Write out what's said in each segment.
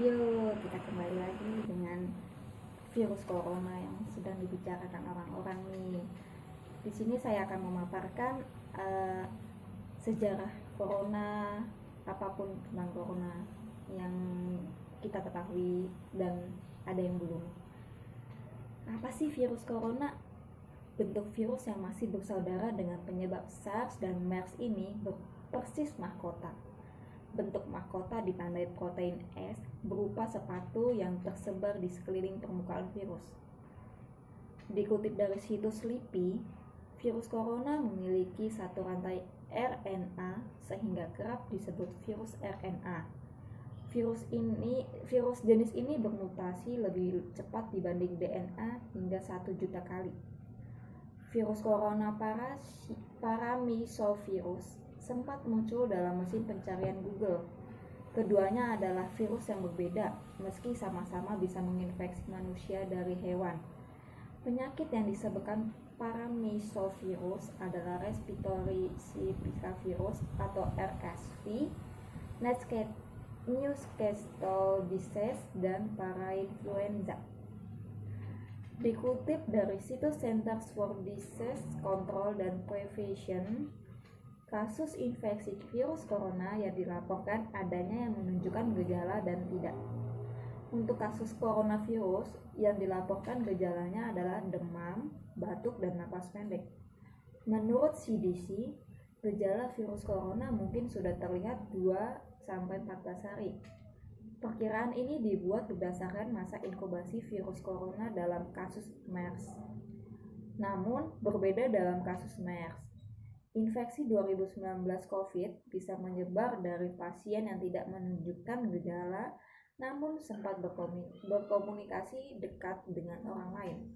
Yuk, kita kembali lagi dengan virus corona yang sedang dibicarakan orang-orang nih. Di sini saya akan memaparkan sejarah corona, apapun tentang corona yang kita ketahui dan ada yang belum. Apa sih virus corona? Bentuk virus yang masih bersaudara dengan penyebab SARS dan MERS ini persis mahkota. Bentuk mahkota ditandai protein S berupa sepatu yang tersebar di sekeliling permukaan virus. Dikutip dari situs LIPI, virus corona memiliki satu rantai RNA sehingga kerap disebut virus RNA. Virus jenis ini bermutasi lebih cepat dibanding DNA hingga 1 juta kali. Virus corona paramisovirus sempat muncul dalam mesin pencarian Google. Keduanya adalah virus yang berbeda, meski sama-sama bisa menginfeksi manusia dari hewan. Penyakit yang disebabkan paramisovirus adalah respiratory syncytial atau RSV, Newcastle disease, dan parainfluenza. Dikutip dari situs Centers for Disease Control and Prevention, kasus infeksi virus corona yang dilaporkan adanya yang menunjukkan gejala dan tidak. Untuk kasus coronavirus yang dilaporkan gejalanya adalah demam, batuk, dan napas pendek. Menurut CDC, gejala virus corona mungkin sudah terlihat 2-14 hari. Perkiraan ini dibuat berdasarkan masa inkubasi virus corona dalam kasus MERS. Namun, berbeda dalam kasus MERS. Infeksi 2019 COVID bisa menyebar dari pasien yang tidak menunjukkan gejala namun sempat berkomunikasi dekat dengan orang lain.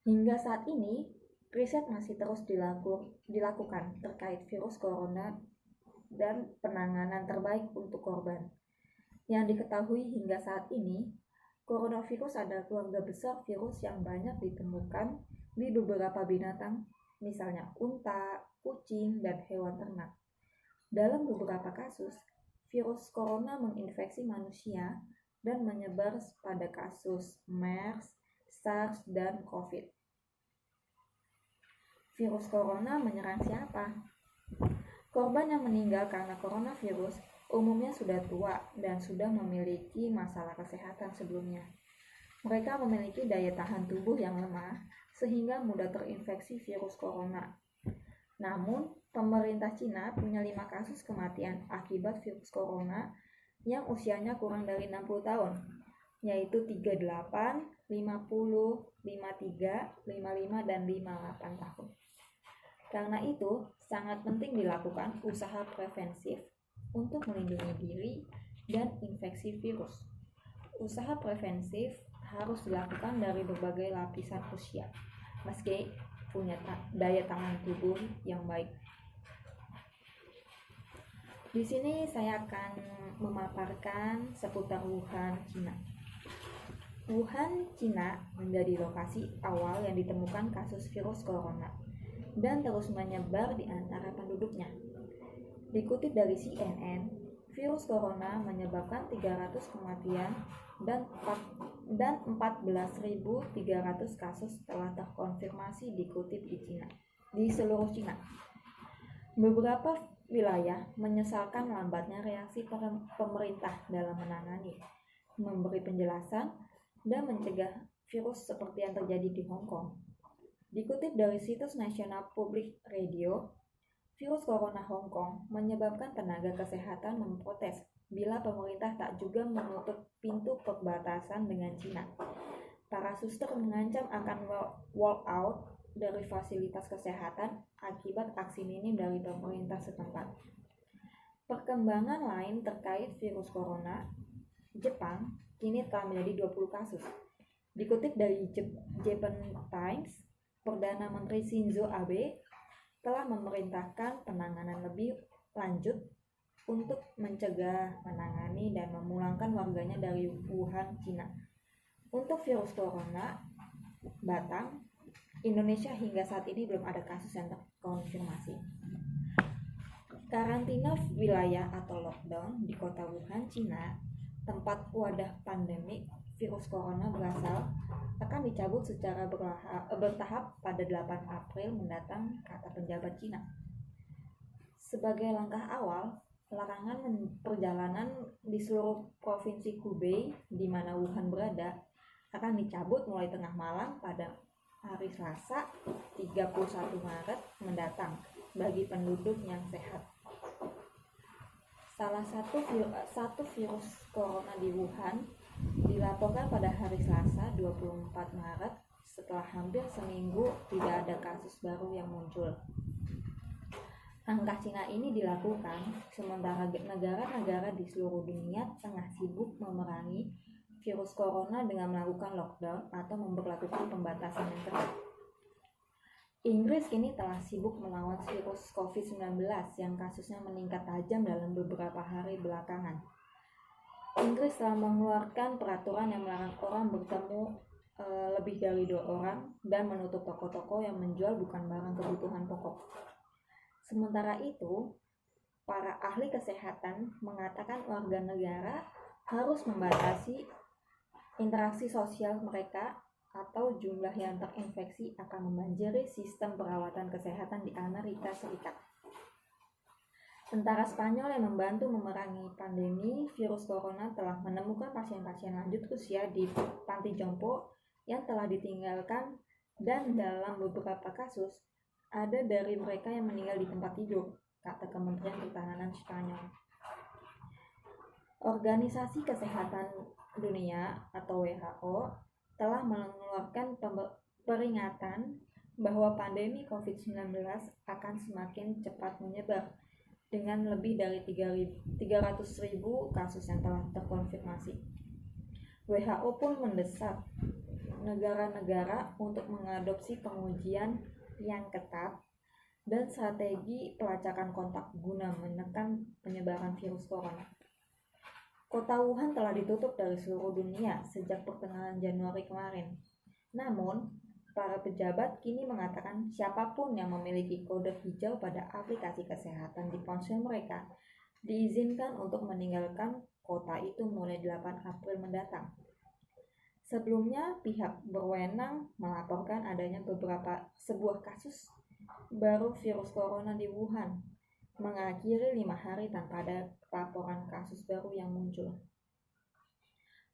Hingga saat ini, riset masih terus dilakukan terkait virus corona dan penanganan terbaik untuk korban. Yang diketahui hingga saat ini, coronavirus adalah keluarga besar virus yang banyak ditemukan di beberapa binatang, misalnya unta, kucing, dan hewan ternak. Dalam beberapa kasus, virus corona menginfeksi manusia dan menyebar pada kasus MERS, SARS, dan COVID. Virus corona menyerang siapa? Korban yang meninggal karena coronavirus umumnya sudah tua dan sudah memiliki masalah kesehatan sebelumnya. Mereka memiliki daya tahan tubuh yang lemah sehingga mudah terinfeksi virus corona. Namun, pemerintah Cina punya 5 kasus kematian akibat virus corona yang usianya kurang dari 60 tahun, yaitu 38, 50, 53, 55, dan 58 tahun. Karena itu, sangat penting dilakukan usaha preventif untuk melindungi diri dan infeksi virus. Usaha preventif harus dilakukan dari berbagai lapisan usia, meski punya daya tahan tubuh yang baik. Di sini saya akan memaparkan seputar Wuhan, Cina. Wuhan, Cina menjadi lokasi awal yang ditemukan kasus virus corona dan terus menyebar di antara penduduknya. Dikutip dari CNN, virus corona menyebabkan 300 kematian dan 14.300 kasus telah terkonfirmasi dikutip di seluruh Cina. Beberapa wilayah menyesalkan lambatnya reaksi pemerintah dalam menangani, memberi penjelasan, dan mencegah virus seperti yang terjadi di Hong Kong. Dikutip dari situs National Public Radio, virus corona Hong Kong menyebabkan tenaga kesehatan memprotes bila pemerintah tak juga menutup pintu perbatasan dengan Cina. Para suster mengancam akan walk out dari fasilitas kesehatan akibat aksi minim dari pemerintah setempat. Perkembangan lain terkait virus corona, Jepang kini telah menjadi 20 kasus. Dikutip dari Japan Times, Perdana Menteri Shinzo Abe telah memerintahkan penanganan lebih lanjut untuk mencegah, menangani, dan memulangkan warganya dari Wuhan, Cina. Untuk virus corona Batam, Indonesia hingga saat ini belum ada kasus yang terkonfirmasi. Karantina wilayah atau lockdown di kota Wuhan, Cina, tempat wadah pandemi virus corona berasal, akan dicabut secara bertahap pada 8 April mendatang, kata penjabat Cina. Sebagai langkah awal, larangan perjalanan di seluruh provinsi Hubei di mana Wuhan berada akan dicabut mulai tengah malam pada hari Selasa 31 Maret mendatang bagi penduduk yang sehat. Salah satu virus corona di Wuhan dilaporkan pada hari Selasa 24 Maret setelah hampir seminggu tidak ada kasus baru yang muncul. Langkah Cina ini dilakukan sementara negara-negara di seluruh dunia tengah sibuk memerangi virus corona dengan melakukan lockdown atau memberlakukan pembatasan yang ketat. Inggris kini telah sibuk melawan virus COVID-19 yang kasusnya meningkat tajam dalam beberapa hari belakangan. Inggris telah mengeluarkan peraturan yang melarang orang bertemu lebih dari 2 orang dan menutup toko-toko yang menjual bukan barang kebutuhan pokok. Sementara itu, para ahli kesehatan mengatakan warga negara harus membatasi interaksi sosial mereka atau jumlah yang terinfeksi akan membanjiri sistem perawatan kesehatan di Amerika Serikat. Tentara Spanyol yang membantu memerangi pandemi virus corona telah menemukan pasien-pasien lanjut usia di panti jompo yang telah ditinggalkan, dan dalam beberapa kasus ada dari mereka yang meninggal di tempat tidur, kata Kementerian Pertahanan Spanyol. Organisasi Kesehatan Dunia atau WHO telah mengeluarkan peringatan bahwa pandemi COVID-19 akan semakin cepat menyebar dengan lebih dari 300.000 kasus yang telah terkonfirmasi. WHO pun mendesak negara-negara untuk mengadopsi pengujian yang ketat dan strategi pelacakan kontak guna menekan penyebaran virus corona. Kota Wuhan telah ditutup dari seluruh dunia sejak pertengahan Januari kemarin. Namun, para pejabat kini mengatakan siapapun yang memiliki kode hijau pada aplikasi kesehatan di ponsel mereka diizinkan untuk meninggalkan kota itu mulai 8 April mendatang. Sebelumnya, pihak berwenang melaporkan adanya sebuah kasus baru virus corona di Wuhan, mengakhiri 5 hari tanpa ada laporan kasus baru yang muncul.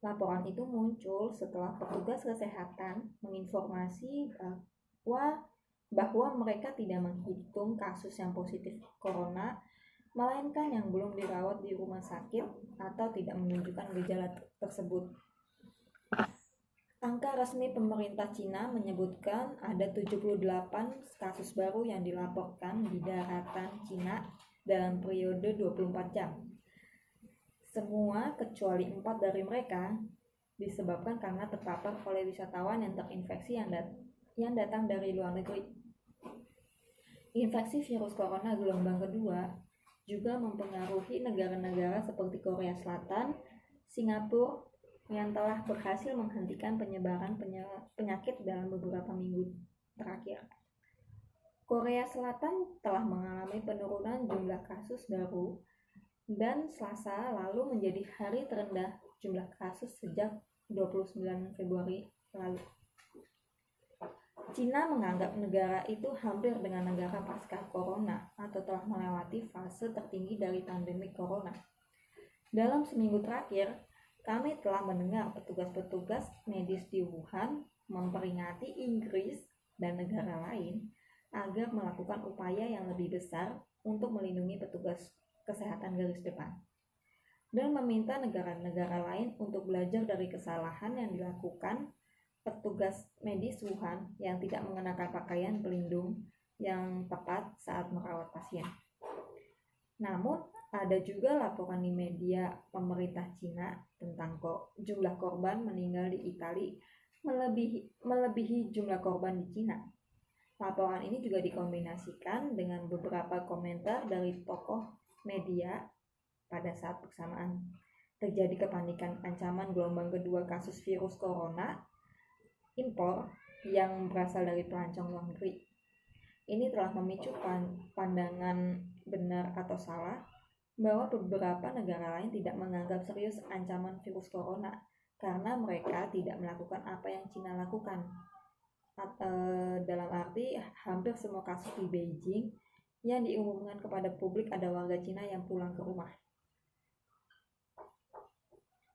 Laporan itu muncul setelah petugas kesehatan menginformasi bahwa mereka tidak menghitung kasus yang positif corona, melainkan yang belum dirawat di rumah sakit atau tidak menunjukkan gejala tersebut. Angka resmi pemerintah Cina menyebutkan ada 78 kasus baru yang dilaporkan di daratan Cina dalam periode 24 jam. Semua kecuali 4 dari mereka disebabkan karena terpapar oleh wisatawan yang terinfeksi yang datang dari luar negeri. Infeksi virus corona gelombang kedua juga mempengaruhi negara-negara seperti Korea Selatan, Singapura, yang telah berhasil menghentikan penyebaran penyakit dalam beberapa minggu terakhir. Korea Selatan telah mengalami penurunan jumlah kasus baru dan Selasa lalu menjadi hari terendah jumlah kasus sejak 29 Februari lalu. Cina menganggap negara itu hampir dengan negara pasca corona atau telah melewati fase tertinggi dari pandemi corona. Dalam seminggu terakhir, kami telah mendengar petugas-petugas medis di Wuhan memperingati Inggris dan negara lain agar melakukan upaya yang lebih besar untuk melindungi petugas kesehatan garis depan, dan meminta negara-negara lain untuk belajar dari kesalahan yang dilakukan petugas medis Wuhan yang tidak mengenakan pakaian pelindung yang tepat saat merawat pasien. Namun, ada juga laporan di media pemerintah Cina tentang jumlah korban meninggal di Italia melebihi jumlah korban di Cina. Laporan ini juga dikombinasikan dengan beberapa komentar dari tokoh media pada saat bersamaan terjadi kepanikan ancaman gelombang kedua kasus virus corona impor yang berasal dari pelancong luar negeri. Ini telah memicu pandangan benar atau salah bahwa beberapa negara lain tidak menganggap serius ancaman virus corona karena mereka tidak melakukan apa yang Cina lakukan. Dalam arti hampir semua kasus di Beijing yang diumumkan kepada publik ada warga Cina yang pulang ke rumah.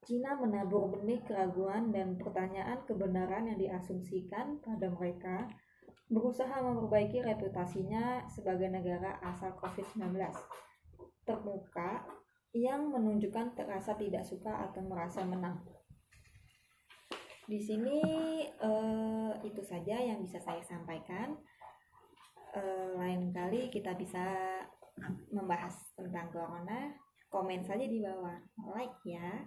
Cina menabur benih keraguan dan pertanyaan kebenaran yang diasumsikan pada mereka, berusaha memperbaiki reputasinya sebagai negara asal COVID-19 terbuka yang menunjukkan terasa tidak suka atau merasa menang. Di sini itu saja yang bisa saya sampaikan. Lain kali kita bisa membahas tentang corona. Komen saja di bawah, like ya.